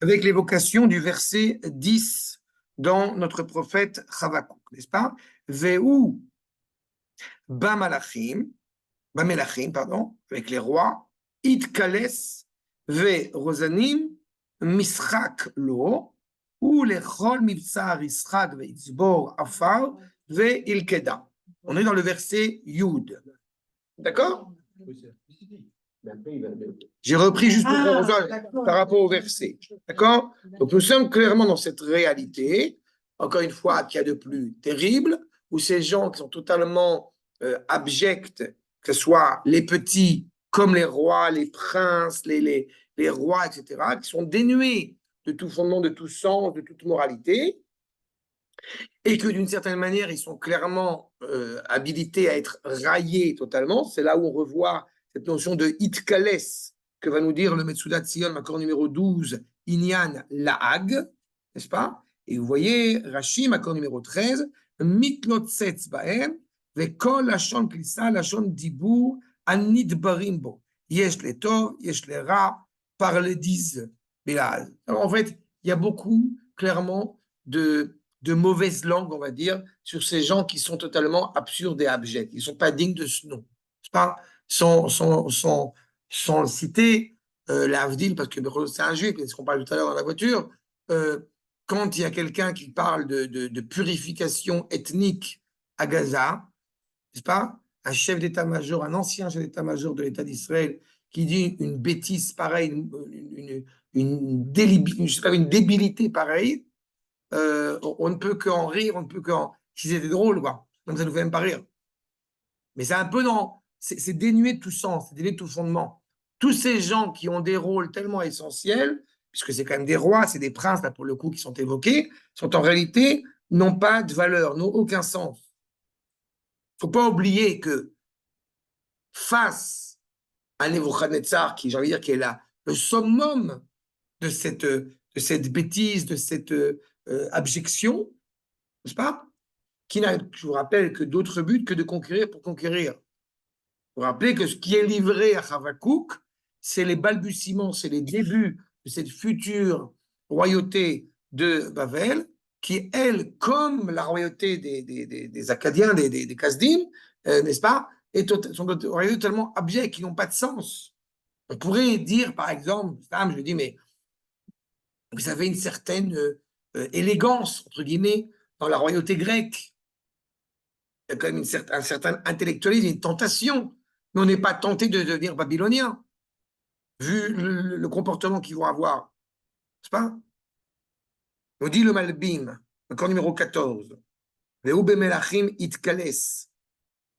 avec l'évocation du verset 10 dans notre prophète Chavakouk, n'est-ce pas? Ve'u Bamelachim, pardon, avec les rois, Itkales ve Rosanim, Mischak lo, ou les Chol Mibsar Ischak ve Itzbor Afar ve Ilkeda. On est dans le verset Yud. D'accord? J'ai repris juste pour qu'on rejoigne par rapport au verset. D'accord? Donc nous sommes clairement dans cette réalité, encore une fois, qu'il y a de plus terrible, où ces gens qui sont totalement abjects, que ce soit les petits comme les rois, les princes, les rois, etc., qui sont dénués de tout fondement, de tout sens, de toute moralité, et que d'une certaine manière, ils sont clairement habilités à être raillés totalement. C'est là où on revoit cette notion de Itkales, que va nous dire le Metsudat Tzion, accord numéro 12, Inyan Laag, n'est-ce pas? Et vous voyez, Rashi, accord numéro 13, Mitlotsetz Baem, Vekol Lashon Klisa, Lashon Dibur, Anidbarim Bo. Yesh le Tov, Yesh le Ra, parle disent Bilal. Alors en fait, il y a beaucoup, clairement, de mauvaise langue, on va dire, sur ces gens qui sont totalement absurdes et abjects. Ils ne sont pas dignes de ce nom. C'est pas sans citer l'Avdil, parce que c'est un juif, c'est ce qu'on parle tout à l'heure dans la voiture, quand il y a quelqu'un qui parle de purification ethnique à Gaza, n'est-ce pas? Un chef d'état-major, un ancien chef d'état-major de l'État d'Israël, qui dit une bêtise pareille, une débilité pareille, on ne peut qu'en rire, on ne peut qu'en... Si c'était drôle, quoi. Donc ça ne nous fait même pas rire. Mais c'est un peu dans... C'est dénué de tout sens, c'est dénué de tout fondement. Tous ces gens qui ont des rôles tellement essentiels, puisque c'est quand même des rois, c'est des princes, là, pour le coup, qui sont évoqués, sont en réalité, n'ont pas de valeur, n'ont aucun sens. Il ne faut pas oublier que face à Nebuchadnezzar, qui, j'ai envie de dire, qui est là, le summum de cette bêtise, de cette abjection, n'est-ce pas? Qui n'a, je vous rappelle, que d'autres buts que de conquérir pour conquérir. Vous vous rappelez que ce qui est livré à Chavakouk, c'est les balbutiements, c'est les débuts de cette future royauté de Babel, qui, elle, comme la royauté des Akkadiens, des Kasdim, n'est-ce pas, sont des royautés tellement abjects, qui n'ont pas de sens. On pourrait dire, par exemple, je dis, mais vous avez une certaine élégance, entre guillemets, dans la royauté grecque. Il y a quand même un certain intellectualisme, une tentation. Mais on n'est pas tenté de devenir babylonien, vu le comportement qu'ils vont avoir. N'est-ce pas? On dit le Malbim, encore numéro 14. Ve'u melachim itkales.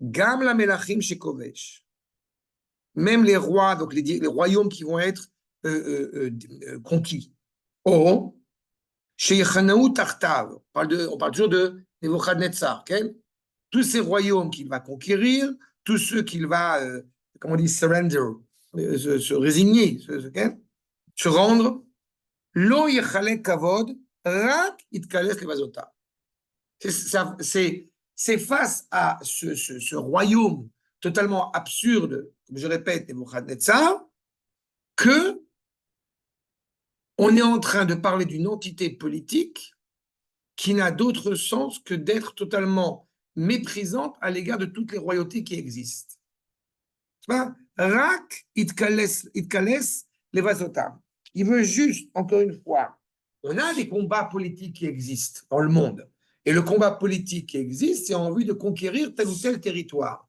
Gam la melachim shekovesh. Même les rois, donc les royaumes qui vont être conquis. Oh, sheyechanaou tartav. On parle toujours de Nebuchadnezzar, okay? Tous ces royaumes qu'il va conquérir, tous ceux qu'il va, comment on dit, surrender, se résigner, se rendre, lo yechalek kavod, rak itkales levazota. C'est face à ce royaume totalement absurde, comme je répète, Nebuchadnezzar, que on est en train de parler d'une entité politique qui n'a d'autre sens que d'être totalement méprisante à l'égard de toutes les royautés qui existent. Rak itkales levazotam. Il veut juste, encore une fois, on a des combats politiques qui existent dans le monde. Et le combat politique qui existe, c'est en vue de conquérir tel ou tel territoire.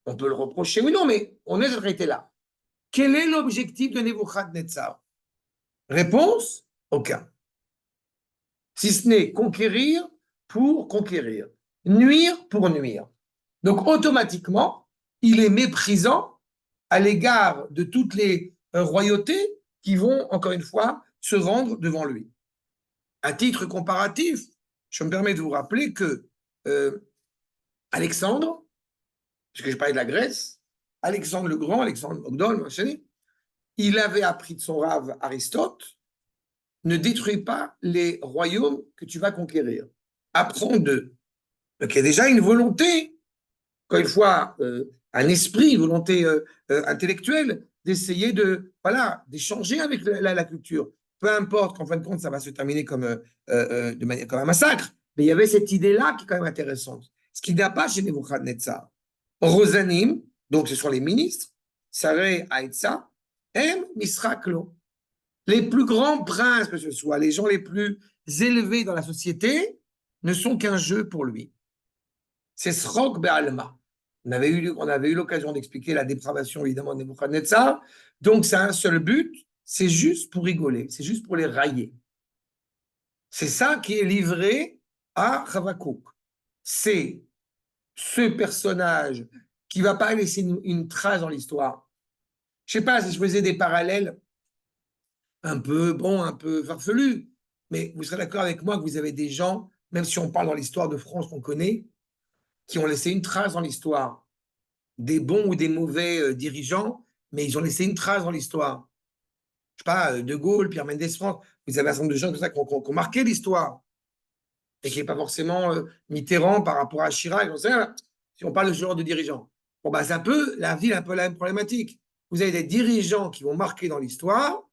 On peut le reprocher ou non, mais on est arrêté là. Quel est l'objectif de Nebuchadnezzar? Réponse, aucun. Si ce n'est conquérir pour conquérir, nuire pour nuire. Donc automatiquement, il est méprisant à l'égard de toutes les royautés qui vont, encore une fois, se rendre devant lui. À titre comparatif, je me permets de vous rappeler que Alexandre, puisque je parlais de la Grèce, Alexandre le Grand, Alexandre Mogdol, il avait appris de son rave Aristote, ne détruis pas les royaumes que tu vas conquérir. Apprends d'eux. Donc il y a déjà une volonté, encore une fois, un esprit, une volonté intellectuelle, d'essayer d'échanger avec la culture. peu importe qu'en fin de compte, ça va se terminer de manière, comme un massacre, mais il y avait cette idée-là qui est quand même intéressante. Ce qu'il n'y a pas chez Nebuchadnezzar. Rosanim, donc ce sont les ministres, Saré, Aïtsa, M, Misraklo. Les plus grands princes que ce soit, les gens les plus élevés dans la société, ne sont qu'un jeu pour lui. C'est Srok Be'alma. On avait eu l'occasion d'expliquer la dépravation, évidemment, de Nebuchadnezzar. Donc, c'est un seul but, c'est juste pour rigoler, c'est juste pour les railler. C'est ça qui est livré à Havakouk. C'est ce personnage qui ne va pas laisser une trace dans l'histoire. Je ne sais pas si je faisais des parallèles un peu farfelus, mais vous serez d'accord avec moi que vous avez des gens, même si on parle dans l'histoire de France qu'on connaît, qui ont laissé une trace dans l'histoire. Des bons ou des mauvais dirigeants, mais ils ont laissé une trace dans l'histoire. Je sais pas, De Gaulle, Pierre Mendès France, vous avez un certain nombre de gens comme ça qui ont marqué l'histoire, et qui n'est pas forcément Mitterrand par rapport à Chirac, si on parle de ce genre de dirigeants. Bon, bah, c'est un peu, la ville, un peu la même problématique. Vous avez des dirigeants qui vont marquer dans l'histoire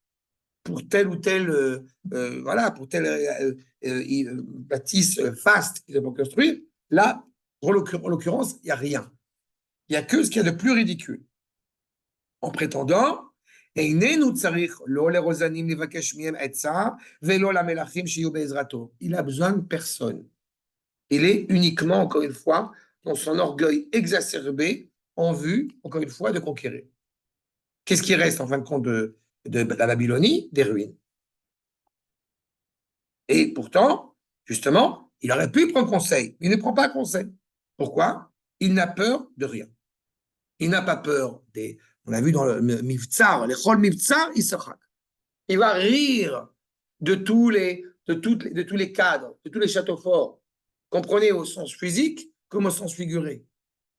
pour tel ou tel, voilà, pour tel bâtisse faste qu'ils vont construire. Là, en l'occurrence, il n'y a rien. Il n'y a que ce qu'il y a de plus ridicule. En prétendant, il a besoin de personne. Il est uniquement, encore une fois, dans son orgueil exacerbé, en vue, encore une fois, de conquérir. Qu'est-ce qui reste, en fin de compte, de la Babylonie? Des ruines. Et pourtant, justement, il aurait pu prendre conseil. Il ne prend pas conseil. Pourquoi? Il n'a peur de rien. Il n'a pas peur des... On a vu dans le Mivtsar, les Chol Mivtsar, il va rire de tous les cadres, de tous les châteaux forts. Comprenez au sens physique comme au sens figuré.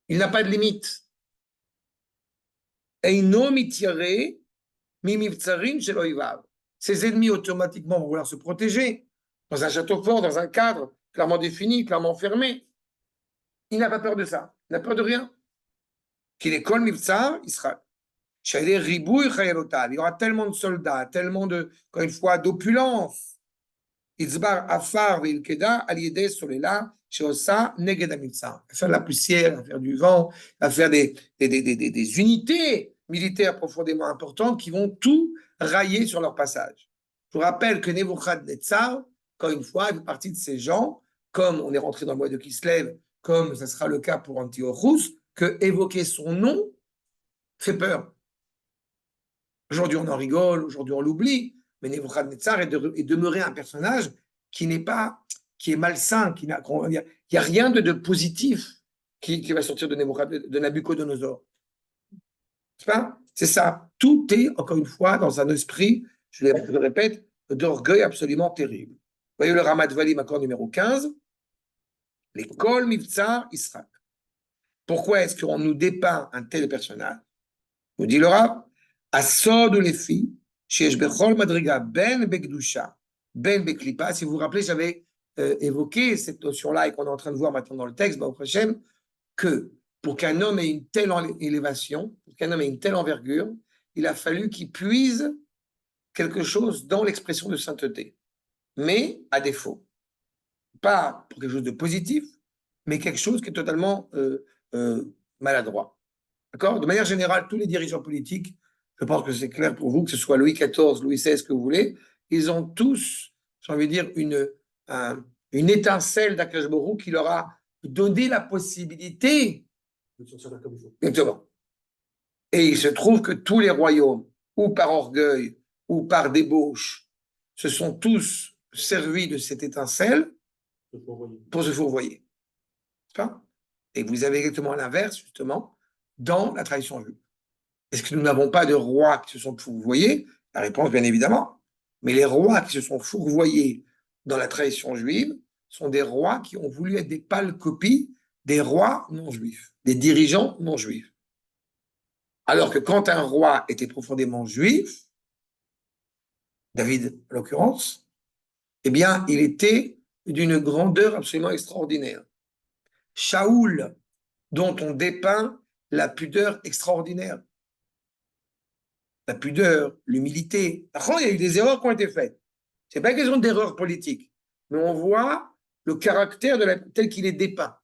Il n'a pas de limite. Ses ennemis automatiquement vont vouloir se protéger dans un château fort, dans un cadre clairement défini, clairement fermé. Il n'a pas peur de ça. Il n'a peur de rien. Qu'il est Kol Mivtsar, il sera. Il y aura tellement de soldats, tellement de, encore une fois, d'opulence. Itzbar Afar Vilkeda, Aliede Solela, Sheosa, Neged Amivtsar. Faire de la poussière, faire du vent, faire des unités militaires profondément importantes qui vont tout railler sur leur passage. Je vous rappelle que Nebuchadnezzar, encore une fois, fait partie de ces gens, comme on est rentré dans le mois de Kislev, comme ce sera le cas pour Antiochus, que évoquer son nom fait peur. Aujourd'hui, on en rigole, aujourd'hui, on l'oublie, mais Nebuchadnezzar est demeuré un personnage qui est malsain, il n'y a rien de positif qui va sortir de Nabucodonosor. C'est ça. Tout est, encore une fois, dans un esprit, je le répète, d'orgueil absolument terrible. Vous voyez le Ramat Valim, accord numéro 15, les Kol Mivtsar Israël. Pourquoi est-ce qu'on nous dépeint un tel personnage? Nous dit le Rav, Asod ou les filles, chez Bechol Madriga, Ben Bekdusha, Ben Beklipa. Si vous vous rappelez, j'avais évoqué cette notion-là et qu'on est en train de voir maintenant dans le texte, au prochain, que pour qu'un homme ait une telle élévation, pour qu'un homme ait une telle envergure, il a fallu qu'il puise quelque chose dans l'expression de sainteté, mais à défaut. Pas pour quelque chose de positif, mais quelque chose qui est totalement maladroit. D'accord? De manière générale, tous les dirigeants politiques, je pense que c'est clair pour vous, que ce soit Louis XIV, Louis XVI, que vous voulez, ils ont tous, j'ai envie de dire, une étincelle d'Akash Borou qui leur a donné la possibilité. Exactement. Et il se trouve que tous les royaumes, ou par orgueil, ou par débauche, se sont tous servis de cette étincelle pour se fourvoyer. Et vous avez exactement l'inverse, justement, dans la tradition juive. Est-ce que nous n'avons pas de rois qui se sont fourvoyés? La réponse, bien évidemment. Mais les rois qui se sont fourvoyés dans la tradition juive sont des rois qui ont voulu être des pâles copies des rois non juifs, des dirigeants non juifs. Alors que quand un roi était profondément juif, David en l'occurrence, eh bien, il était d'une grandeur absolument extraordinaire. Shaoul, dont on dépeint la pudeur extraordinaire. La pudeur, l'humilité. Après, il y a eu des erreurs qui ont été faites. Ce n'est pas une question d'erreur politique, mais on voit le caractère tel qu'il est dépeint.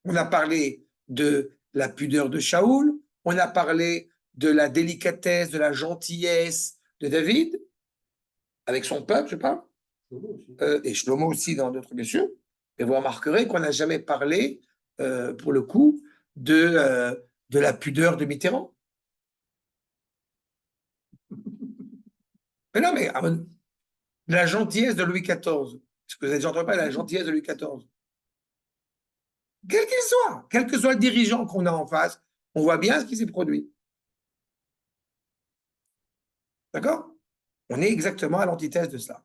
On a parlé de la pudeur de Shaoul, on a parlé de la délicatesse, de la gentillesse de David, avec son peuple, je parle, et Shlomo aussi dans d'autres, bien sûr. Et vous remarquerez qu'on n'a jamais parlé, pour le coup, de la pudeur de Mitterrand. Mais non, mais la gentillesse de Louis XIV. Est-ce que vous avez déjà entendu parler de la gentillesse de Louis XIV? Quel que soit le dirigeant qu'on a en face, on voit bien ce qui s'est produit. D'accord? On est exactement à l'antithèse de cela.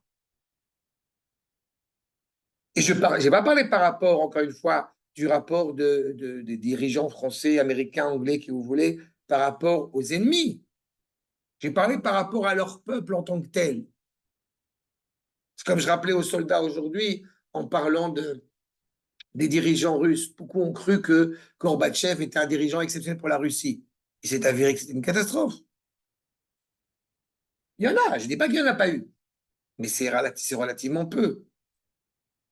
Et je n'ai pas parlé par rapport, encore une fois, du rapport des dirigeants français, américains, anglais, qui vous voulez, par rapport aux ennemis. J'ai parlé par rapport à leur peuple en tant que tel. C'est comme je rappelais aux soldats aujourd'hui, en parlant des dirigeants russes. Beaucoup ont cru que Gorbatchev était un dirigeant exceptionnel pour la Russie. Il s'est avéré que c'était une catastrophe. Il y en a, je ne dis pas qu'il n'y en a pas eu, mais c'est relativement peu.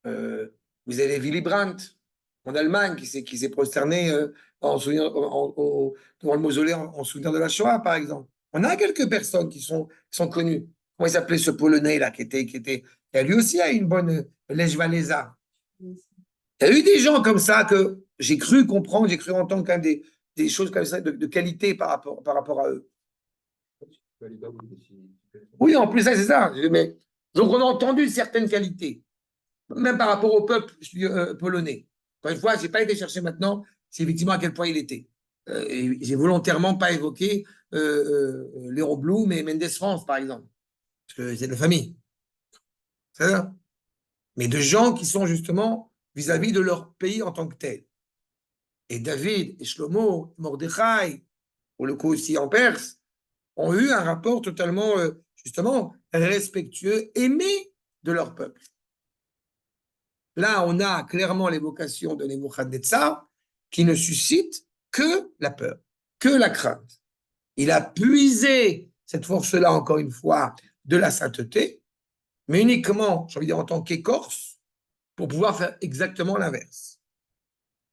Vous avez Willy Brandt en Allemagne qui s'est prosterné devant le mausolée en souvenir de la Shoah, par exemple. On a quelques personnes qui sont connues. Comment il s'appelait ce Polonais là qui lui aussi a une bonne Lech Walesa. Il y a eu des gens comme ça que j'ai cru comprendre, j'ai cru entendre quand même des choses comme ça de qualité par rapport à eux. Oui, en plus, ça, c'est ça. Mais, donc, on a entendu certaines qualités, même par rapport au peuple polonais. Encore une fois, je n'ai pas été chercher maintenant si effectivement à quel point il était. Et j'ai volontairement pas évoqué Léo Blum et Mendes France, par exemple, parce que c'est de la famille. C'est ça. Mais de gens qui sont justement vis-à-vis de leur pays en tant que tel. Et David et Shlomo, Mordechai, pour le coup aussi en Perse, ont eu un rapport totalement, justement, respectueux, aimé de leur peuple. Là, on a clairement l'évocation de Nebuchadnezzar qui ne suscite que la peur, que la crainte. Il a puisé cette force-là, encore une fois, de la sainteté, mais uniquement, j'ai envie de dire, en tant qu'écorce, pour pouvoir faire exactement l'inverse.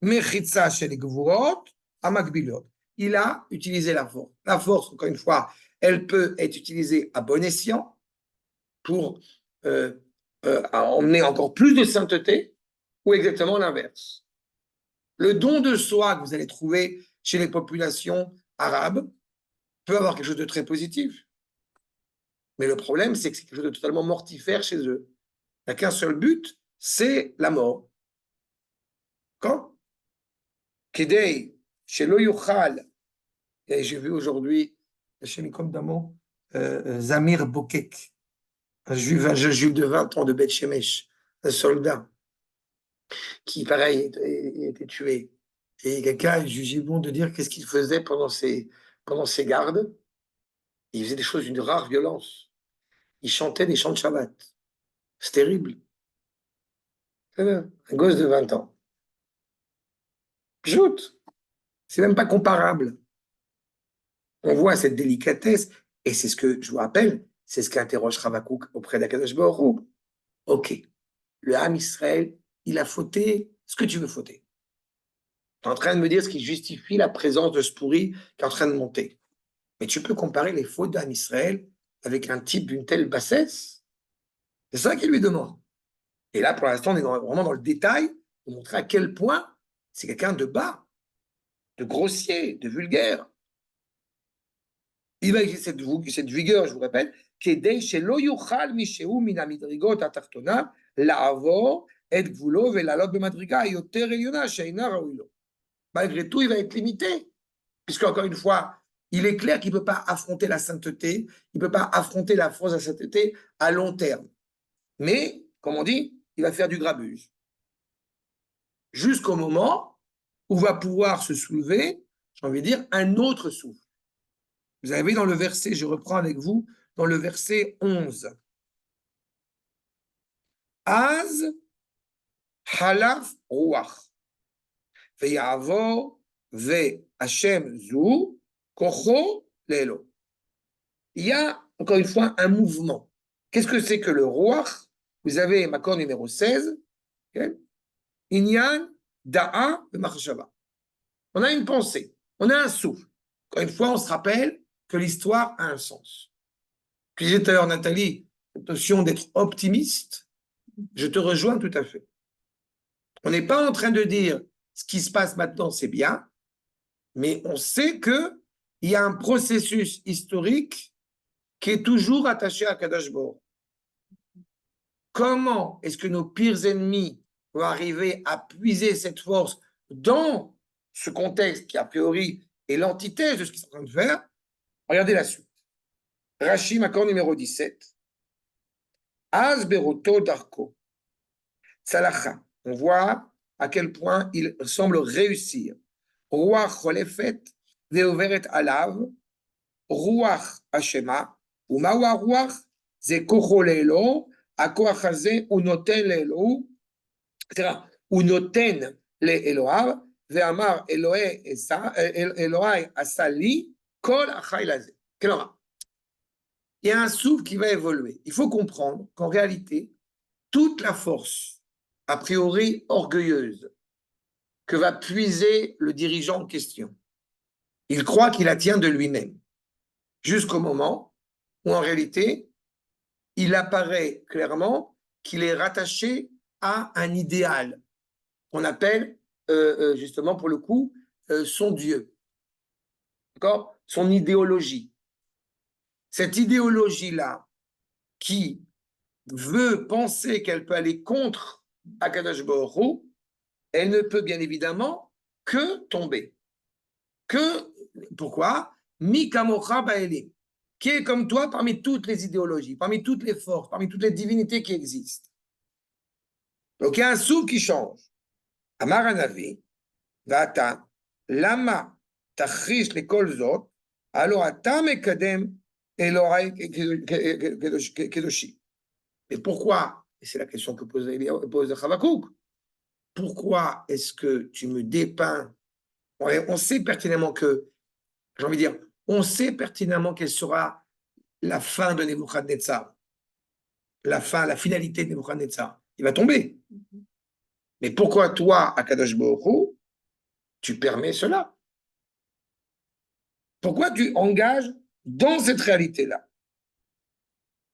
Mechitza chez les Gvurot, Amakbilot. Il a utilisé la force. La force, encore une fois, elle peut être utilisée à bon escient pour emmener encore plus de sainteté, ou exactement l'inverse. Le don de soi que vous allez trouver chez les populations arabes peut avoir quelque chose de très positif. Mais le problème, c'est que c'est quelque chose de totalement mortifère chez eux. Il n'y a qu'un seul but, c'est la mort. Quand Kedei, chez Loyuchal, et j'ai vu aujourd'hui, chez Mikom Damo, Zamir Bokek, un juif de 20 ans de Beth Shemesh, un soldat, qui, pareil, a été tué. Et quelqu'un a jugé bon de dire qu'est-ce qu'il faisait pendant ses gardes. Il faisait des choses d'une rare violence. Il chantait des chants de Shabbat. C'est terrible. Un gosse de 20 ans. Joute. C'est même pas comparable. On voit cette délicatesse, et c'est ce que, je vous rappelle, c'est ce qu'interroge Ravakouk auprès d'Akadosh Baruch Hu. Ok, le Ham Israël, il a fauté ce que tu veux fauter. Tu es en train de me dire ce qui justifie la présence de ce pourri qui est en train de monter. Mais tu peux comparer les fautes d'Am Israël avec un type d'une telle bassesse? C'est ça qu'il lui demande. Et là, pour l'instant, on est vraiment dans le détail pour montrer à quel point c'est quelqu'un de bas, de grossier, de vulgaire. Il va exister cette vigueur, je vous répète, כדי שלא יוכל מישהו מן המדרגות התחתונה לעבור את גבולו ולעלות במדרגה יותר עליונה שאינה ראוי לו. Malgré tout, il va être limité, puisque encore une fois, il est clair qu'il ne peut pas affronter la sainteté, il ne peut pas affronter la force de la sainteté à long terme. Mais, comme on dit, il va faire du grabuge. Jusqu'au moment où va pouvoir se soulever, j'ai envie de dire, un autre souffle. Vous avez dans le verset, je reprends avec vous, dans le verset 11. Az halaf ruach. Ve'yavor ve'Hashem zu kocho lelo. Il y a, encore une fois, un mouvement. Qu'est-ce que c'est que le roi? Vous avez Makor numéro 16, okay? Inyan, Da'a, et Machashava. On a une pensée, on a un souffle. Encore une fois, on se rappelle que l'histoire a un sens. Puis j'ai tout à l'heure, Nathalie, cette notion d'être optimiste, je te rejoins tout à fait. On n'est pas en train de dire ce qui se passe maintenant, c'est bien, mais on sait qu'il y a un processus historique qui est toujours attaché à Kadash Baruch. Comment est-ce que nos pires ennemis vont arriver à puiser cette force dans ce contexte qui, a priori, est l'antithèse de ce qu'ils sont en train de faire? Regardez la suite. Rashi, Makor numéro 17. Az beroto darko. Salacha. On voit à quel point il semble réussir. Ruach cholefet ve'overet alav. Ruach Hashema. Umawa ruach ze kocho leelo. הכוח הזה הוא נותן לאלוהו, סליחה, הוא נותן לאלוהיו, ואמר אלוהי עשה לי כל החיל הזה. כלומר, il y a un souffle qui va évoluer. Il faut comprendre qu'en réalité, toute la force, a priori orgueilleuse, que va puiser le dirigeant en question, il croit qu'il la tient de lui-même, jusqu'au moment où en réalité, il apparaît clairement qu'il est rattaché à un idéal qu'on appelle justement pour le coup son Dieu, d'accord? Son idéologie. Cette idéologie-là qui veut penser qu'elle peut aller contre Akadosh Baruch Hu, elle ne peut bien évidemment que tomber. Pourquoi? Mi kamocha ba'elim, qui est comme toi parmi toutes les idéologies, parmi toutes les forces, parmi toutes les divinités qui existent. Donc il y a un souffle qui change. Amar Hanavi, Vata, Lama, Tachrish le kol zot, alors ata mekadem Elohai kedoshi. Et pourquoi, et c'est la question que pose Chavakouk, pourquoi est-ce que tu me dépeins? On sait pertinemment que, j'ai envie de dire, on sait pertinemment quelle sera la fin de Nebuchadnezzar, la fin, la finalité de Nebuchadnezzar. Il va tomber. Mais pourquoi toi, Akadosh Baruch Hu, tu permets cela? Pourquoi tu engages dans cette réalité-là?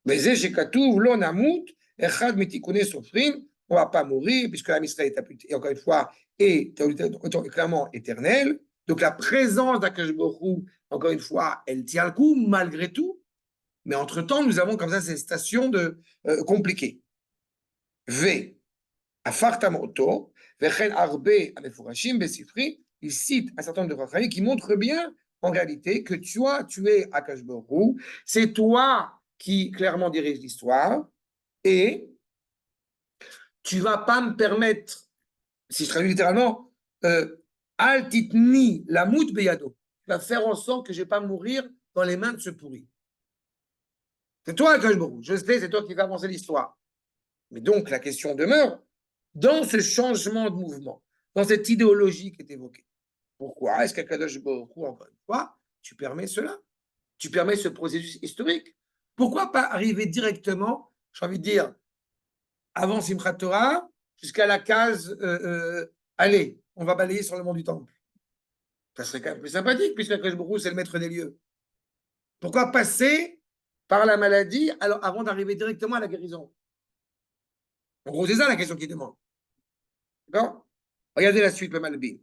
On ne va pas mourir, puisque la Israël est encore une fois est clairement éternelle. Donc la présence d'Akadosh Baruch Hu, encore une fois, elle tient le coup malgré tout. Mais entre-temps, nous avons comme ça ces stations compliquées. V. Afartamoto, Vechen Arbe Amefurashim Besifri, il cite un certain nombre de Chachamim qui montrent bien en réalité que tu es Akadosh Baruch Hu, c'est toi qui clairement dirige l'histoire, et tu ne vas pas me permettre, si je traduis littéralement, Al titni lamut beyado, tu vas faire en sorte que je ne vais pas mourir dans les mains de ce pourri. C'est toi, Akadosh Baruch Hu, je sais, c'est toi qui vas avancer l'histoire. Mais donc la question demeure, dans ce changement de mouvement, dans cette idéologie qui est évoquée, pourquoi est-ce qu'Akadosh Baruch Hu, encore une fois, tu permets cela? Tu permets ce processus historique? Pourquoi pas arriver directement, j'ai envie de dire, avant Simchat Torah, jusqu'à la case allez, on va balayer sur le mont du Temple? Ça serait quand même plus sympathique, puisque Akadosh Baruch Hu, c'est le maître des lieux. Pourquoi passer par la maladie alors, avant d'arriver directement à la guérison? En gros, c'est ça la question qu'il demande. D'accord? Regardez la suite, le Malbim.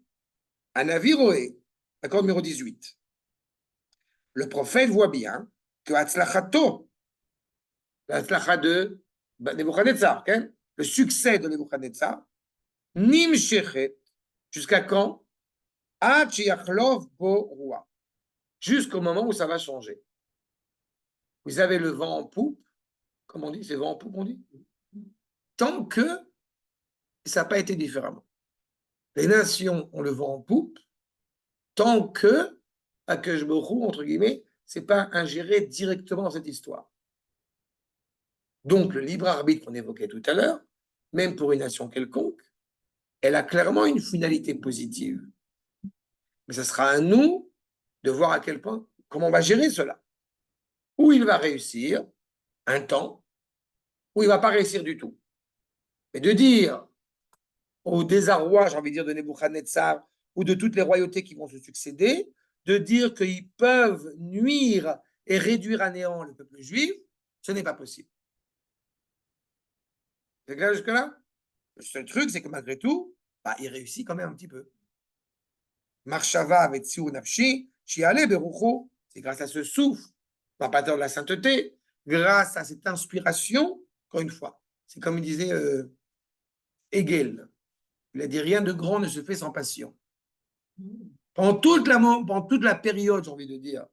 Hanavi Roé, accord numéro 18. Le prophète voit bien que Hatzlachato, l'Hatzlacha de Nebuchadnezzar, okay? Le succès de Nebuchadnezzar, Nim Shechet, jusqu'à quand? Ad Shiachlov Bo Roi, jusqu'au moment où ça va changer. Vous avez le vent en poupe, comme on dit, c'est vent en poupe, on dit, tant que ça n'a pas été différemment. Les nations ont le vent en poupe, tant que Akadosh Baruch Hu, entre guillemets, c'est pas ingéré directement dans cette histoire. Donc, le libre arbitre qu'on évoquait tout à l'heure, même pour une nation quelconque, elle a clairement une finalité positive. Mais ce sera à nous de voir à quel point, comment on va gérer cela. Où il va réussir un temps, où il ne va pas réussir du tout. Mais de dire au désarroi, j'ai envie de dire, de Nebuchadnezzar ou de toutes les royautés qui vont se succéder, de dire qu'ils peuvent nuire et réduire à néant le peuple juif, ce n'est pas possible. C'est clair jusque-là? Le seul truc, c'est que malgré tout, bah, il réussit quand même un petit peu. Marshava Vetsiu Nafshi, Shiale Berucho, c'est grâce à ce souffle, l'ambassadeur de la sainteté, grâce à cette inspiration, encore une fois, c'est comme il disait Hegel, il a dit rien de grand ne se fait sans passion. Pendant toute la période, j'ai envie de dire,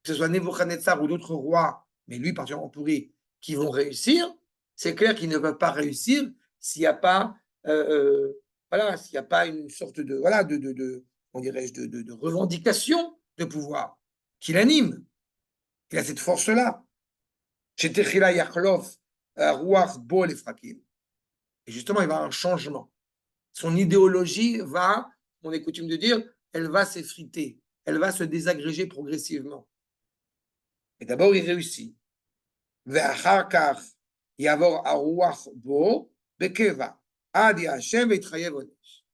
que ce soit Nebuchadnezzar ou d'autres rois, mais lui particulièrement pourri, qui vont réussir, c'est clair qu'ils ne peuvent pas réussir s'il n'y a pas, voilà, s'il n'y a pas une sorte de, voilà, on dirait-je, de revendication de pouvoir qui l'anime. Il a cette force-là. Shetechila Yachlov, Ruach Bol Efrakim. Et justement, il va y avoir un changement. Son idéologie va, on est coutume de dire, elle va s'effriter, elle va se désagréger progressivement. Et d'abord, il réussit. ואחר כך יעבור הרוח בו בקבע, עד יאשם ויתחייב עונש.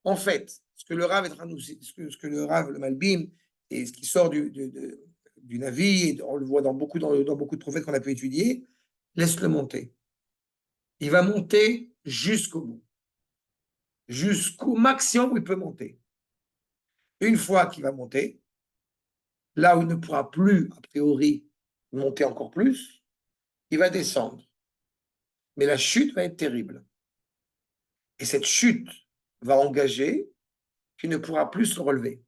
En fait, ce que le Rav est en train de nous, ce que le Rav, le Malbim, et ce qui sort du Navi, et on le voit dans beaucoup de prophètes qu'on a pu étudier, laisse-le monter. Il va monter jusqu'au bout, jusqu'au maximum où il peut monter. Une fois qu'il va monter, là où il ne pourra plus, a priori, monter encore plus, il va descendre. Mais la chute va être terrible. Et cette chute va engager qu'il ne pourra plus se relever.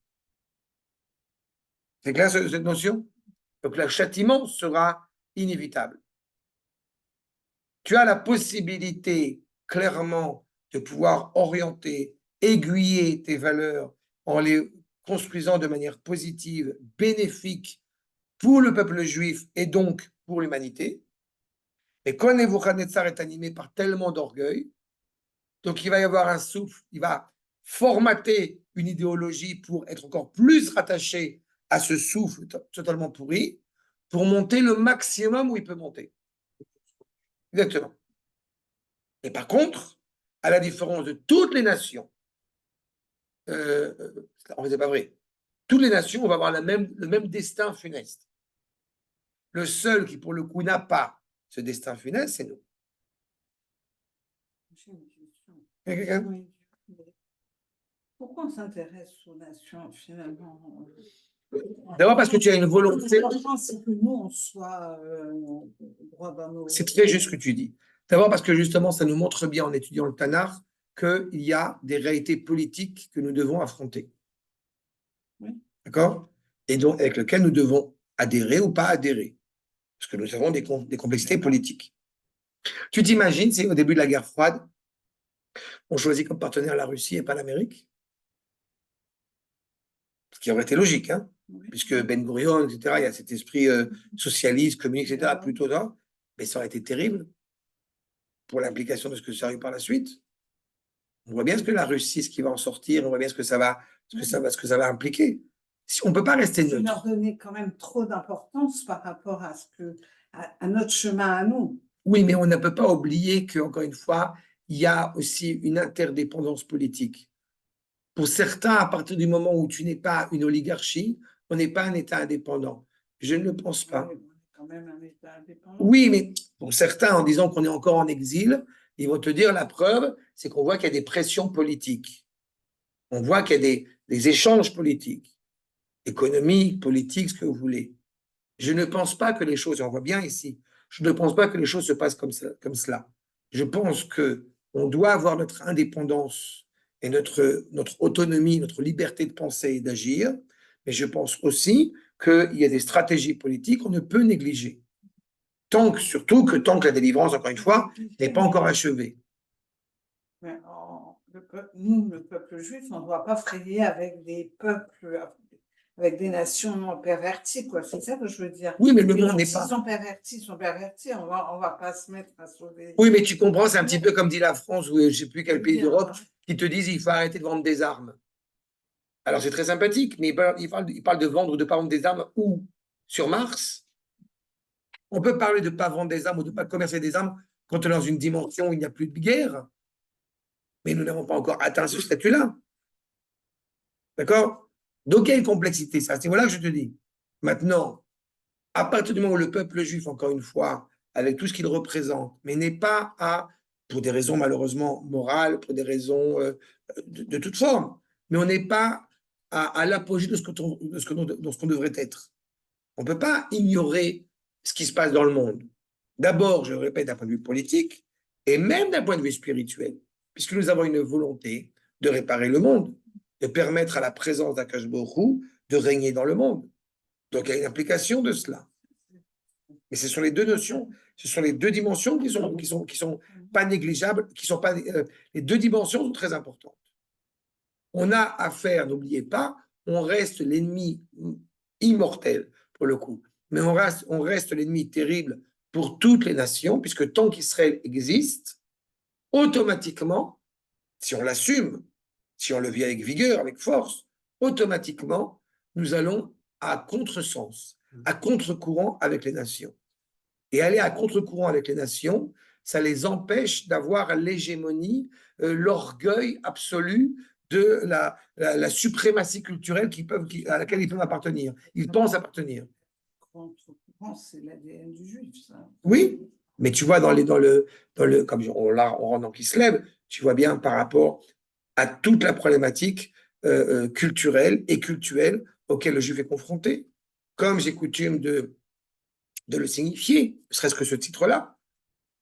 C'est clair cette notion? Donc le châtiment sera inévitable. Tu as la possibilité clairement de pouvoir orienter, aiguiller tes valeurs en les construisant de manière positive, bénéfique pour le peuple juif et donc pour l'humanité. Et quand Nebuchadnezzar est animé par tellement d'orgueil, donc il va y avoir un souffle, il va formater une idéologie pour être encore plus rattaché à ce souffle totalement pourri, pour monter le maximum où il peut monter. Exactement. Et par contre, à la différence de toutes les nations, en fait, c'est pas vrai. Toutes les nations vont avoir le même destin funeste. Le seul qui, pour le coup, n'a pas ce destin funeste, c'est nous. Oui. Pourquoi on s'intéresse aux nations finalement? D'abord parce que tu as une volonté. L'important, c'est que nous, on soit droit dans nos. C'est très juste ce que tu dis. D'abord parce que justement, ça nous montre bien en étudiant le Tanakh qu'il y a des réalités politiques que nous devons affronter. Oui. D'accord? Et donc, avec lesquelles nous devons adhérer ou pas adhérer. Parce que nous avons des complexités politiques. Tu t'imagines si au début de la guerre froide, on choisit comme partenaire la Russie et pas l'Amérique? Ce qui aurait été logique, hein? Oui. Puisque Ben Gurion, etc., il y a cet esprit socialiste, communiste, etc., plutôt là. Mais ça aurait été terrible pour l'implication de ce que ça a eu par la suite. On voit bien ce que la Russie, ce qui va en sortir, on voit bien ce que ça va, ce que ça va impliquer. Si, on ne peut pas rester neutre. Leur donner quand même trop d'importance par rapport à, à notre chemin à nous. Oui, mais on ne peut pas oublier qu'encore une fois, il y a aussi une interdépendance politique. Pour certains, à partir du moment où tu n'es pas une oligarchie, on n'est pas un État indépendant. Je ne le pense pas. Oui, on est quand même un État indépendant. Oui, mais pour certains, en disant qu'on est encore en exil, ils vont te dire la preuve, c'est qu'on voit qu'il y a des pressions politiques. On voit qu'il y a des échanges politiques, économiques, politiques, ce que vous voulez. Je ne pense pas que les choses, et on voit bien ici, je ne pense pas que les choses se passent comme cela. Je pense qu'on doit avoir notre indépendance et notre autonomie, notre liberté de penser et d'agir, mais je pense aussi qu'il y a des stratégies politiques qu'on ne peut négliger. Surtout tant que la délivrance, encore une fois, n'est pas encore achevée. Mais nous, le peuple juif, on ne doit pas frayer avec des peuples, avec des nations perverties, quoi. C'est ça que je veux dire. Oui, mais le monde n'est pas. S'ils sont pervertis, on va pas se mettre à sauver. Oui, mais tu comprends, c'est un petit peu comme dit la France ou je ne sais plus quel pays d'Europe qui te disent il faut arrêter de vendre des armes. Alors c'est très sympathique, mais il parle de vendre ou de ne pas vendre des armes où? Sur Mars? On peut parler de ne pas vendre des armes ou de ne pas commercer des armes quand on est dans une dimension où il n'y a plus de guerre. Mais nous n'avons pas encore atteint ce statut-là. D'accord? Donc, il y a une complexité, ça. C'est voilà que je te dis. Maintenant, à partir du moment où le peuple juif, encore une fois, avec tout ce qu'il représente, mais n'est pas pour des raisons malheureusement morales, pour des raisons de toute forme, mais on n'est pas à l'apogée de ce qu'on devrait être. On ne peut pas ignorer ce qui se passe dans le monde. D'abord, je le répète, d'un point de vue politique, et même d'un point de vue spirituel, puisque nous avons une volonté de réparer le monde, de permettre à la présence d'Akash Borou de régner dans le monde. Donc, il y a une implication de cela. Mais ce sont les deux notions, ce sont les deux dimensions qui sont pas négligeables, qui sont pas, les deux dimensions sont très importantes. On a affaire, n'oubliez pas, on reste l'ennemi immortel pour le coup, mais on reste l'ennemi terrible pour toutes les nations, puisque tant qu'Israël existe, automatiquement, si on l'assume, si on le vit avec vigueur, avec force, automatiquement, nous allons à contresens, à contre-courant avec les nations. Et aller à contre-courant avec les nations, ça les empêche d'avoir l'hégémonie, l'orgueil absolu de la suprématie culturelle à laquelle ils peuvent appartenir. Ils pensent appartenir. Contre-courant, c'est l'ADN du juif, ça. Oui, mais tu vois, comme on rentre dans qui se lève, tu vois bien par rapport à toute la problématique culturelle et cultuelle auquel le juif est confronté. Comme j'ai coutume de le signifier, ne serait-ce que ce titre-là.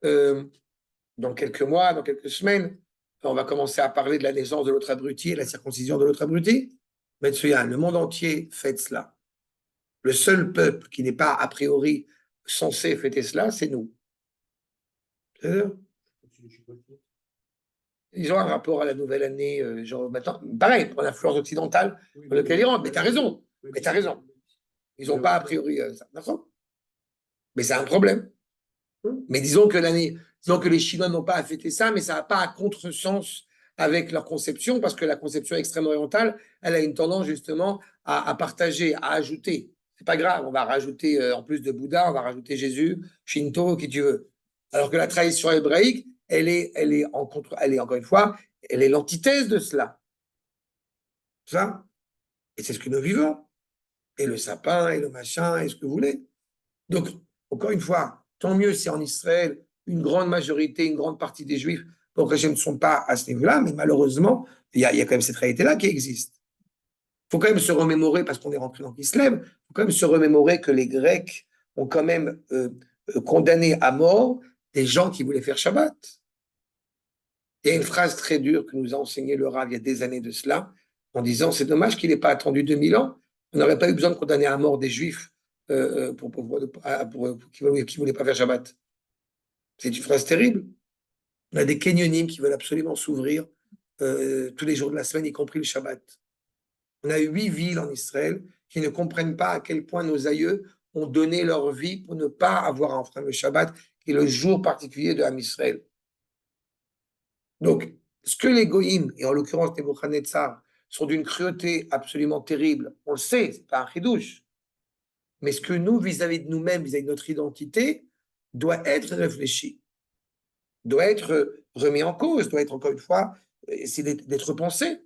Dans quelques mois, dans quelques semaines, on va commencer à parler de la naissance de l'autre abruti et la circoncision de l'autre abruti. Metsuyan, le monde entier fête cela. Le seul peuple qui n'est pas a priori censé fêter cela, c'est nous. Ils ont un rapport à la nouvelle année, genre maintenant, pareil, pour l'influence occidentale dans laquelle ils rentrent. Mais tu as raison, mais tu as raison. Ils n'ont pas a priori ça, d'accord? Mais c'est un problème. Mais disons que les Chinois n'ont pas à fêter ça, mais ça n'a pas à contresens avec leur conception, parce que la conception extrême orientale, elle a une tendance justement à partager, à ajouter. C'est pas grave, on va rajouter, en plus de Bouddha, on va rajouter Jésus, Shinto, qui tu veux. Alors que la tradition hébraïque, elle est encore une fois, elle est l'antithèse de cela. Ça. Et c'est ce que nous vivons. Et le sapin, et le machin, et ce que vous voulez. Donc, encore une fois, tant mieux si en Israël, une grande majorité, une grande partie des Juifs, pour que je ne sont pas à ce niveau-là, mais malheureusement, il y a quand même cette réalité-là qui existe. Il faut quand même se remémorer, parce qu'on est rentré dans Kislev, il faut quand même se remémorer que les Grecs ont quand même condamné à mort des gens qui voulaient faire Shabbat. Il y a une phrase très dure que nous a enseigné le Rav il y a des années de cela, en disant c'est dommage qu'il n'ait pas attendu 2000 ans, on n'aurait pas eu besoin de condamner à mort des Juifs qui ne voulaient pas faire Shabbat. C'est une phrase terrible. On a des Kenyonim qui veulent absolument s'ouvrir tous les jours de la semaine, y compris le Shabbat. On a 8 villes en Israël qui ne comprennent pas à quel point nos aïeux ont donné leur vie pour ne pas avoir à enfreindre le Shabbat, qui est le jour particulier de Ham Israël. Donc, ce que les Goïms, et en l'occurrence Nebuchadnezzar, sont d'une cruauté absolument terrible, on le sait, c'est pas un chidouche. Mais ce que nous, vis-à-vis de nous-mêmes, vis-à-vis de notre identité, doit être réfléchi, doit être remis en cause, doit être, encore une fois, essayer d'être pensé.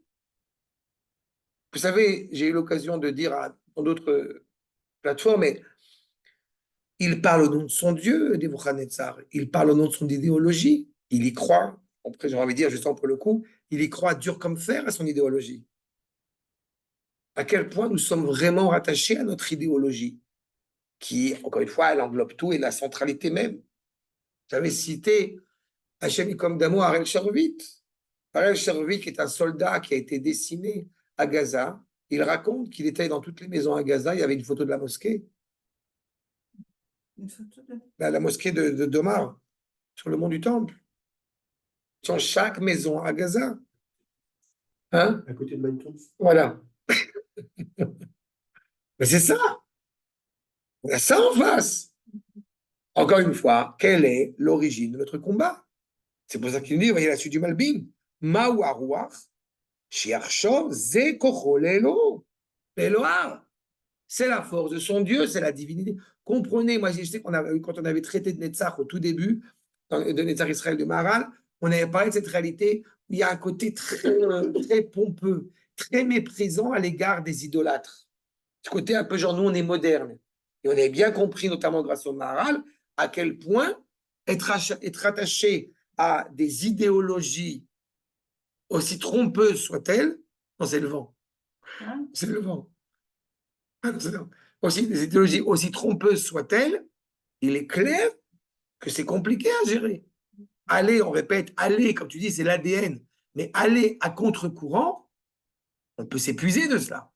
Vous savez, j'ai eu l'occasion de dire dans d'autres plateformes, mais il parle au nom de son Dieu, Nebuchadnezzar, il parle au nom de son idéologie, il y croit, après j'ai envie de dire, justement pour le coup, il y croit dur comme fer à son idéologie. À quel point nous sommes vraiment rattachés à notre idéologie, qui, encore une fois, elle englobe tout et la centralité même. J'avais cité Hachem comme d'amour Ariel Sharovit. Ariel Sharovit, qui est un soldat qui a été décimé à Gaza, il raconte qu'il était dans toutes les maisons à Gaza, il y avait une photo de la mosquée. Une photo de... La mosquée de Domar, sur le mont du Temple. Sur chaque maison à Gaza. Hein? À côté de Manitou. Voilà. Mais c'est ça. On a ça en face. Encore une fois, quelle est l'origine de notre combat? C'est pour ça qu'il dit, voyez la suite du Malbim. Ma'u aruach, shiachshov ze kocho lelo. Elohar. C'est la force de son Dieu, c'est la divinité. Comprenez, moi je sais quand on avait traité de Netzach au tout début, de Netzach Israël de Maharal, on avait parlé de cette réalité où il y a un côté très pompeux, très méprisant à l'égard des idolâtres. Ce côté un peu genre, nous, on est moderne. Et on avait bien compris, notamment grâce au Maharal, à quel point être attaché à des idéologies, aussi trompeuses soient-elles, non, c'est le vent. Hein? C'est le vent. Aussi, des idéologies aussi trompeuses soient-elles, il est clair que c'est compliqué à gérer. Aller, on répète, aller, comme tu dis, c'est l'ADN, mais aller à contre-courant, on peut s'épuiser de cela.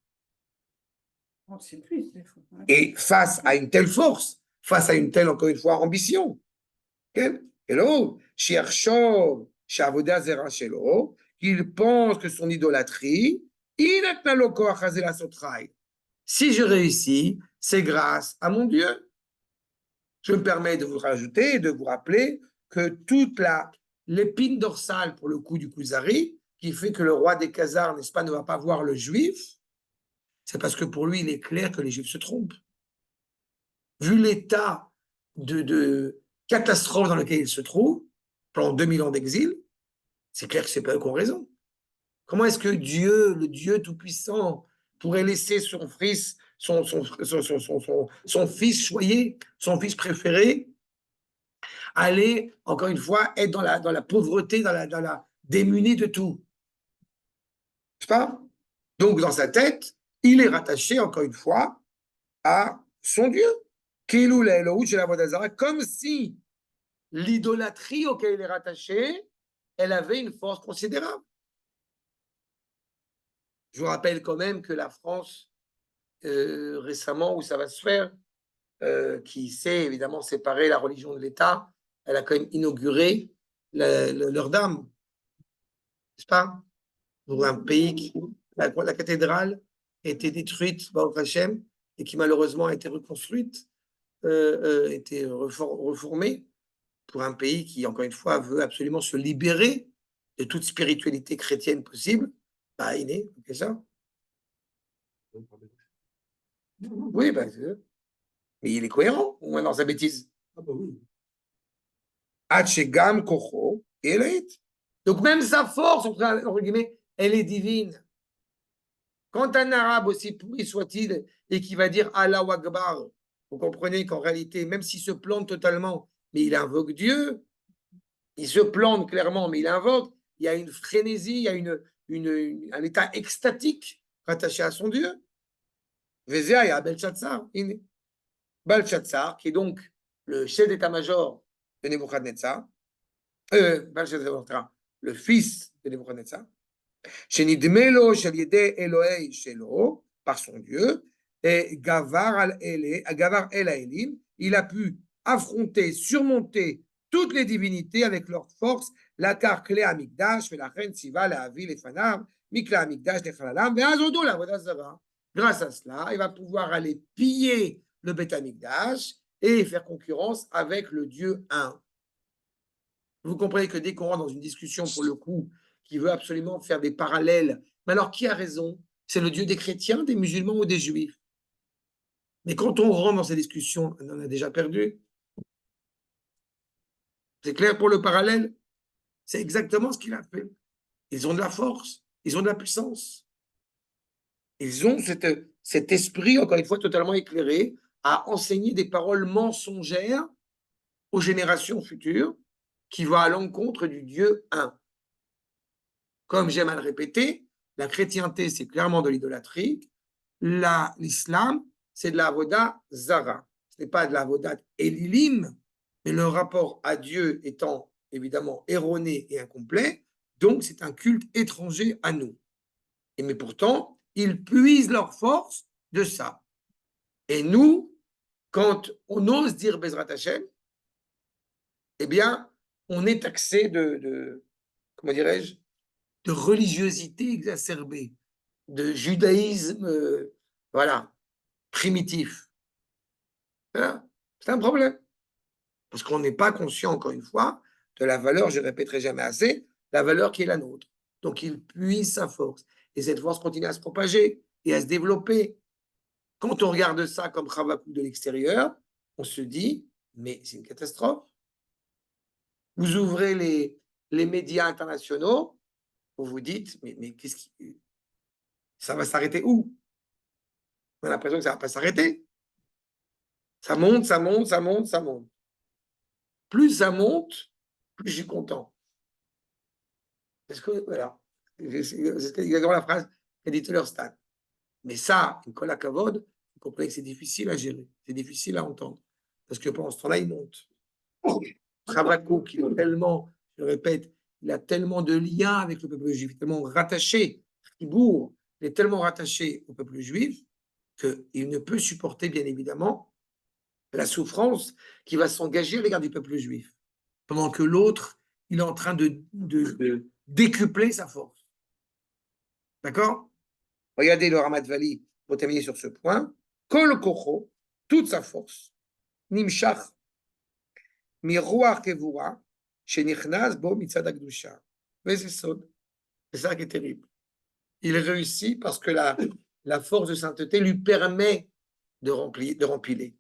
On s'épuise des fois. Ouais. Et face à une telle force, face à une telle, encore une fois, ambition, hello, Shirshov, Shavoda Zera Shelo, qu'il pense que son idolâtrie, si je réussis, c'est grâce à mon Dieu. Je me permets de vous rajouter, de vous rappeler que toute l'épine dorsale, pour le coup du Kuzari, qui fait que le roi des Khazars, n'est-ce pas, ne va pas voir le juif, c'est parce que pour lui, il est clair que les juifs se trompent. Vu l'état de catastrophe dans lequel il se trouve, pendant 2000 ans d'exil, c'est clair que c'est pas eux qui ont raison. Comment est-ce que Dieu, le Dieu Tout-Puissant, pourrait laisser son fils, son fils choyé, son fils préféré, aller, encore une fois, être dans la pauvreté, dans la démunie de tout? N'est-ce pas? Donc, dans sa tête, il est rattaché, encore une fois, à son Dieu. Comme si l'idolâtrie auquel il est rattaché, elle avait une force considérable. Je vous rappelle quand même que la France, récemment, où ça va se faire, qui s'est évidemment séparé la religion de l'État, elle a quand même inauguré leur dame, n'est-ce pas? Pour un pays qui, la cathédrale a été détruite, Baruch Hashem, et qui malheureusement a été reconstruite, été reformée, pour un pays qui, encore une fois, veut absolument se libérer de toute spiritualité chrétienne possible. Bah, il est, c'est ça. Oui, bah, mais il est cohérent, au moins dans sa bêtise. Ah bah oui. Hachegam Kocho, donc même sa force, entre guillemets, elle est divine. Quand un arabe, aussi pourri soit-il, et qui va dire Allah Akbar, vous comprenez qu'en réalité, même s'il se plante totalement, mais il invoque Dieu, il se plante clairement, mais il invoque, il y a une frénésie, il y a un état extatique rattaché à son Dieu. Vézéa, il y a Belshazzar, Belshazzar, qui est donc le chef d'état-major de Nebuchadnezzar, le fils de Nebuchadnezzar, Shenidmelo shel yedei Elohei shelo, par son Dieu, et Gavar el Haelim, il a pu affronter, surmonter toutes les divinités avec leur force, la Kle Amigdash, la reine Siva, la Avi, les Fanav, Mikla Amigdash, les Chalalam, et Azodo, la Vodazara. Grâce à cela, il va pouvoir aller piller le Beth Amigdash et faire concurrence avec le Dieu un. Vous comprenez que dès qu'on rentre dans une discussion, pour le coup, qui veut absolument faire des parallèles, mais alors qui a raison? C'est le Dieu des chrétiens, des musulmans ou des juifs? Mais quand on rentre dans ces discussions, on en a déjà perdu. C'est clair pour le parallèle? C'est exactement ce qu'il a fait. Ils ont de la force, ils ont de la puissance. Ils ont cet esprit, encore une fois, totalement éclairé, à enseigner des paroles mensongères aux générations futures qui vont à l'encontre du Dieu un. Comme j'aime à le répéter, la chrétienté, c'est clairement de l'idolâtrie. L'islam, c'est de la avoda zara. Ce n'est pas de la avoda elilim, mais le rapport à Dieu étant évidemment erroné et incomplet, donc c'est un culte étranger à nous. Mais pourtant, ils puisent leur force de ça. Et nous, quand on ose dire Bezrat Hashem, eh bien, on est taxé comment dirais-je, de religiosité exacerbée, de judaïsme, voilà, primitif. Voilà. C'est un problème. Parce qu'on n'est pas conscient, encore une fois, de la valeur, je ne répéterai jamais assez, la valeur qui est la nôtre. Donc, il puise sa force. Et cette force continue à se propager et à se développer. Quand on regarde ça comme Chavakou de l'extérieur, on se dit, mais c'est une catastrophe. Vous ouvrez les médias internationaux, vous vous dites, mais qu'est-ce qui, ça va s'arrêter où? On a l'impression que ça ne va pas s'arrêter. Ça monte, ça monte, ça monte, ça monte. Plus ça monte, plus je suis content. Parce que, voilà, c'est exactement la phrase qu'a dit tout leur Stan. Mais ça, Nicolas Cavode, vous comprenez que c'est difficile à gérer, c'est difficile à entendre. Parce que pendant ce temps-là, il monte. Rabakouk, il a tellement, je le répète, il a tellement de liens avec le peuple juif, tellement rattaché, Fribourg, il est tellement rattaché au peuple juif qu'il ne peut supporter, bien évidemment, la souffrance qui va s'engager à l'égard du peuple juif, pendant que l'autre, il est en train de décupler sa force. D'accord? Regardez le Ramat Vali pour terminer sur ce point. Kol Kocho, toute sa force, Nimshach, Miroir Kevura, Shenichnas Bo Mitzad Akdusha. Mais c'est ça qui est terrible. Il réussit parce que la force de sainteté lui permet de remplir.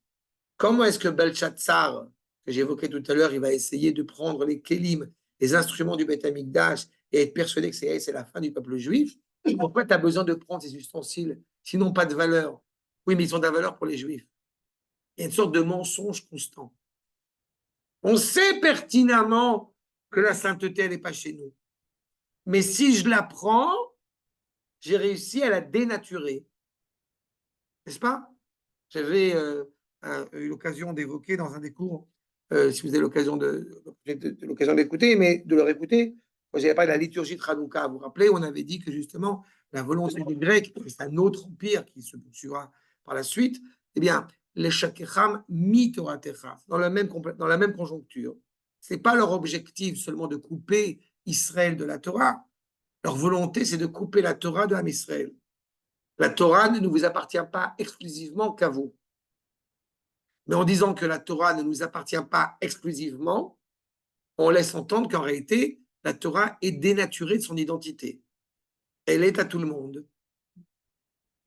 Comment est-ce que Belshazzar, que j'évoquais tout à l'heure, il va essayer de prendre les kélim, les instruments du Beth Amikdash et être persuadé que c'est la fin du peuple juif? Pourquoi tu as besoin de prendre ces ustensiles, sinon pas de valeur? Oui, mais ils ont de la valeur pour les juifs. Il y a une sorte de mensonge constant. On sait pertinemment que la sainteté, elle n'est pas chez nous. Mais si je la prends, j'ai réussi à la dénaturer. N'est-ce pas? J'avais eu l'occasion d'évoquer dans un des cours, si vous avez l'occasion l'occasion d'écouter, mais de le réécouter, quand j'avais parlé de la liturgie de Hanouka, vous vous rappelez, on avait dit que justement, la volonté des Grecs, c'est un autre empire qui se poursuivra par la suite, eh bien, les Shakecham mitoratecha, dans la même conjoncture. Ce n'est pas leur objectif seulement de couper Israël de la Torah. Leur volonté, c'est de couper la Torah de Ham Israël. La Torah ne vous appartient pas exclusivement qu'à vous. Mais en disant que la Torah ne nous appartient pas exclusivement, on laisse entendre qu'en réalité, la Torah est dénaturée de son identité. Elle est à tout le monde.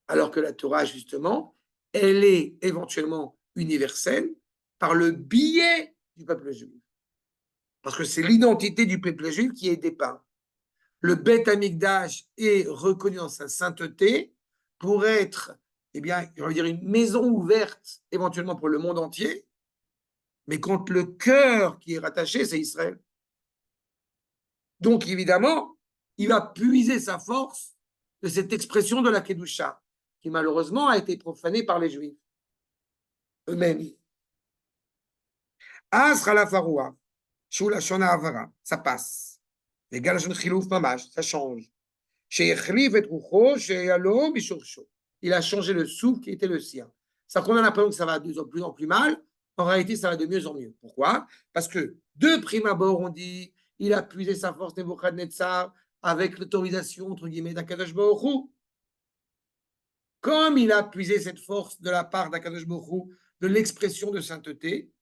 Alors que la Torah, justement, elle est éventuellement universelle par le biais du peuple juif. Parce que c'est l'identité du peuple juif qui est dépeinte. Le Beth Amikdash est reconnu dans sa sainteté pour être, eh bien, on va dire une maison ouverte éventuellement pour le monde entier, mais quand le cœur qui est rattaché, c'est Israël. Donc, évidemment, il va puiser sa force de cette expression de la Kedusha, qui malheureusement a été profanée par les Juifs eux-mêmes. Asra la faroua, shula shona avara, ça passe. Les galashon chilouf mamash, ça change. Il a changé le souffle qui était le sien. Ça qu'on a l'impression que ça va de plus en plus mal. En réalité, ça va de mieux en mieux. Pourquoi? Parce que de prime abord, on dit il a puisé sa force Nebuchadnezzar avec l'autorisation, entre guillemets, d'Akadosh Baruch Hu. Comme il a puisé cette force de la part d'Akadosh Baruch Hu, de l'expression de sainteté,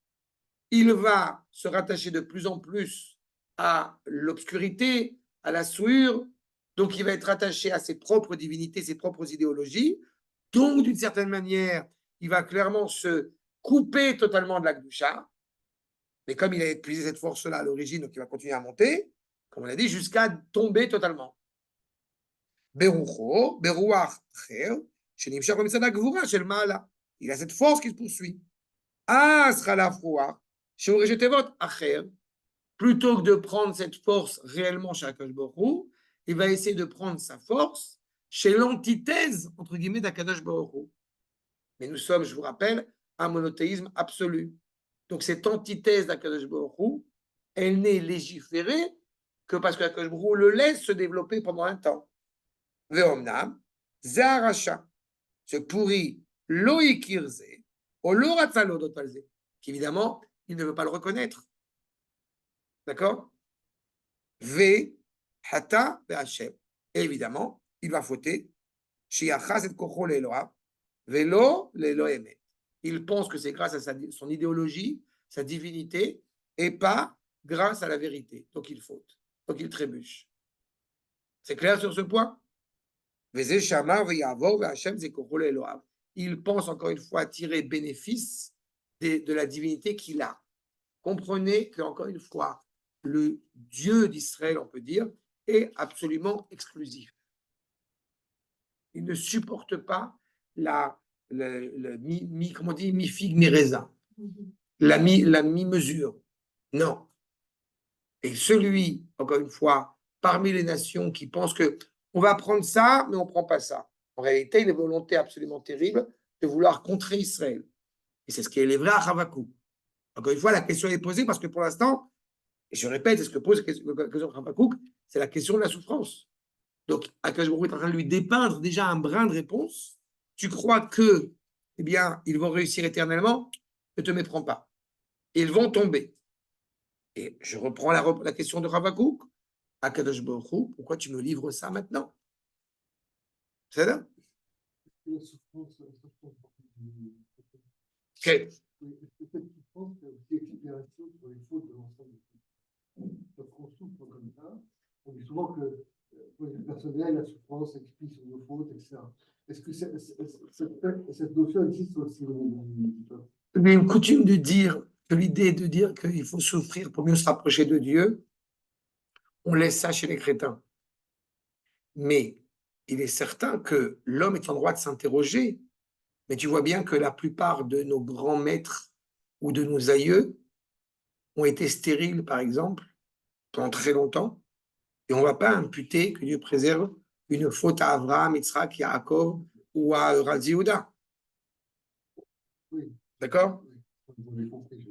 il va se rattacher de plus en plus à l'obscurité, à la souillure. Donc, il va être attaché à ses propres divinités, ses propres idéologies. Donc, d'une certaine manière, il va clairement se couper totalement de la Gdusha. Mais comme il a épuisé cette force-là à l'origine, donc il va continuer à monter, comme on l'a dit, jusqu'à tomber totalement. Berucho, Beruach Cher, Shenimshach B'Mitzad Gvura Shel Ma'ala. Il a cette force qui se poursuit. Az Chalaf Ruach, Sheoreh Tevot Acher. Plutôt que de prendre cette force réellement chez Akadosh Baruch Hu, il va essayer de prendre sa force chez l'antithèse, entre guillemets, d'Akadosh Baruch Hu. Mais nous sommes, je vous rappelle, un monothéisme absolu. Donc cette antithèse d'Akadosh Baruch Hu, elle n'est légiférée que parce qu'Akadosh Baruch Hu le laisse se développer pendant un temps. Ve'omnam, Zaharacha, ce pourri, loïkirze, ou l'oratzalodotvalze, qu'évidemment, il ne veut pas le reconnaître. D'accord? Ve, hata, ve'ashem. Et évidemment, il va fauter. Shiachas et kocho le'eloa, ve'lo le'eloemet. Il pense que c'est grâce à son idéologie, sa divinité, et pas grâce à la vérité. Donc il faute. Donc il trébuche. C'est clair sur ce point? Il pense encore une fois tirer bénéfice de la divinité qu'il a. Comprenez qu'encore une fois, le Dieu d'Israël, on peut dire, est absolument exclusif. Il ne supporte pas comment on dit, mi-figue, mi-raisin, la mi-mesure. Non. Et celui, encore une fois, parmi les nations qui pensent que on va prendre ça, mais on ne prend pas ça. En réalité, il y a une volonté absolument terrible de vouloir contrer Israël. Et c'est ce qui est livré à Havakouk. Encore une fois, la question est posée parce que pour l'instant, et je répète, c'est ce que pose la question de Havakouk, c'est la question de la souffrance. Donc, Akash Baruch est en train de lui dépeindre déjà un brin de réponse. Tu crois que, eh bien, ils vont réussir éternellement? Ne te méprends pas. Ils vont tomber. Et je reprends la question de Havakouk. Akadosh Baruch Hu, pourquoi tu me livres ça maintenant? C'est ça? La souffrance, Okay. cette souffrance, c'est l'expiration sur les fautes de l'ensemble. Lorsqu'on souffre comme ça, on dit souvent que pour les personnels, la souffrance explie sur nos fautes, etc. Est-ce que cette notion existe aussi Il y a une coutume de dire que l'idée de dire qu'il faut souffrir pour mieux se rapprocher de Dieu, on laisse ça chez les crétins. Mais il est certain que l'homme est en droit de s'interroger. Mais tu vois bien que la plupart de nos grands maîtres ou de nos aïeux ont été stériles, par exemple, pendant très longtemps. Et on ne va pas imputer, que Dieu préserve, une faute à Abraham, Yitzhak, Yaakov ou à Razi Yehuda. Oui. D'accord?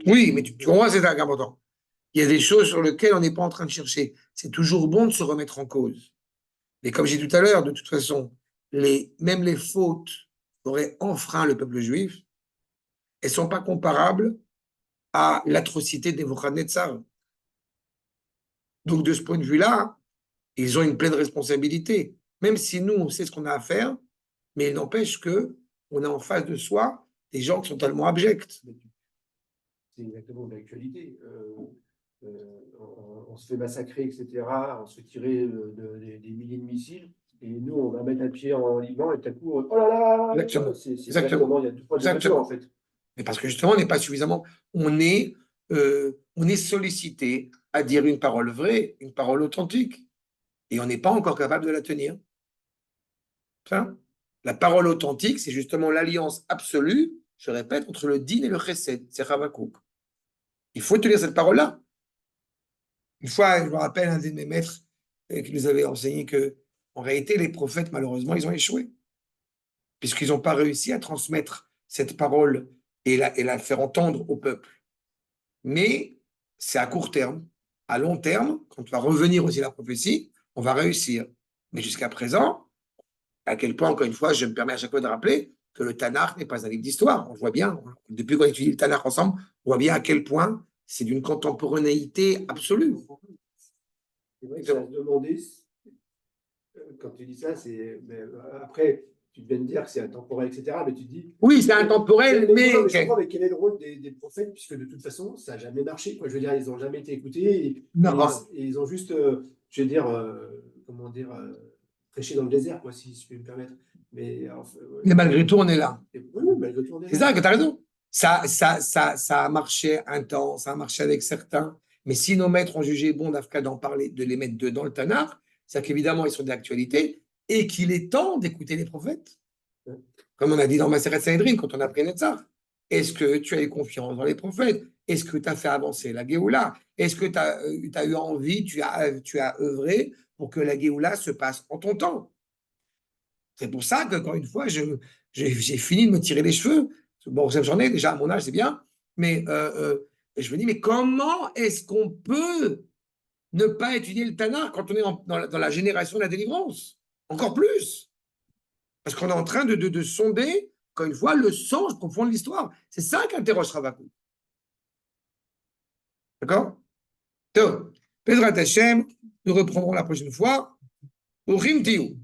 Oui, mais tu vois, c'est important. Il y a des choses sur lesquelles on n'est pas en train de chercher. C'est toujours bon de se remettre en cause. Mais comme j'ai dit tout à l'heure, de toute façon, même les fautes qu'aurait enfreint le peuple juif, elles ne sont pas comparables à l'atrocité des Nebuchadnezzar. Donc, de ce point de vue-là, ils ont une pleine responsabilité. Même si nous, on sait ce qu'on a à faire, mais il n'empêche qu'on a en face de soi des gens qui sont tellement abjects. C'est exactement l'actualité. On se fait massacrer, etc. On se fait tirer des milliers de missiles. Et nous, on va mettre un pied en Liban et tout à coup, oh là là, Exactement. c'est Exactement. il y a deux poids, deux mesures, en fait. Mais parce que justement, on n'est pas suffisamment. On est sollicité à dire une parole vraie, une parole authentique. Et on n'est pas encore capable de la tenir. Enfin, la parole authentique, c'est justement l'alliance absolue, je répète, entre le din et le chesed. C'est Havakouk. Il faut tenir cette parole-là. Une fois, je me rappelle un de mes maîtres qui nous avait enseigné que, en réalité, les prophètes, malheureusement, ils ont échoué. Puisqu'ils n'ont pas réussi à transmettre cette parole et la faire entendre au peuple. Mais c'est à court terme. À long terme, quand va revenir aussi la prophétie, on va réussir. Mais jusqu'à présent, à quel point, encore une fois, je me permets à chaque fois de rappeler que le Tanakh n'est pas un livre d'histoire. On le voit bien. Depuis qu'on étudie le Tanakh ensemble, on voit bien à quel point c'est d'une contemporanéité absolue. C'est vrai que ça se demandait, quand tu dis ça, après, tu viens de dire que c'est intemporel, etc. Mais tu te dis. Oui, c'est intemporel, mais. Je comprends, mais quel est le rôle des prophètes, puisque de toute façon, ça n'a jamais marché. Quoi. Je veux dire, ils n'ont jamais été écoutés. Et ils ont juste, je veux dire, comment dire, prêché dans le désert, quoi, si je peux me permettre. Mais malgré tout, on est là. Oui, malgré tout, on est là. C'est ça que tu as raison. Ça a marché un temps, ça a marché avec certains. Mais si nos maîtres ont jugé bon d'Afka d'en parler, de les mettre dans le Tanakh, c'est qu'évidemment, ils sont d'actualité et qu'il est temps d'écouter les prophètes. Comme on a dit dans Maseret Sanhedrin, quand on a pris Netzach. Est-ce que tu as eu confiance dans les prophètes? Est-ce que tu as fait avancer la Géoula? Est-ce que tu as eu envie, tu as œuvré pour que la Géoula se passe en ton temps? C'est pour ça que, encore une fois, j'ai fini de me tirer les cheveux. Bon, j'en ai déjà à mon âge, c'est bien. Mais je me dis, mais comment est-ce qu'on peut ne pas étudier le Tanakh quand on est dans la génération de la délivrance? Encore plus. Parce qu'on est en train de sonder, encore une fois, le sens profond de l'histoire. C'est ça qu'interroge Ravakou. D'accord? Donc, Pedrat Hashem, nous reprendrons la prochaine fois. Au Rimtiu.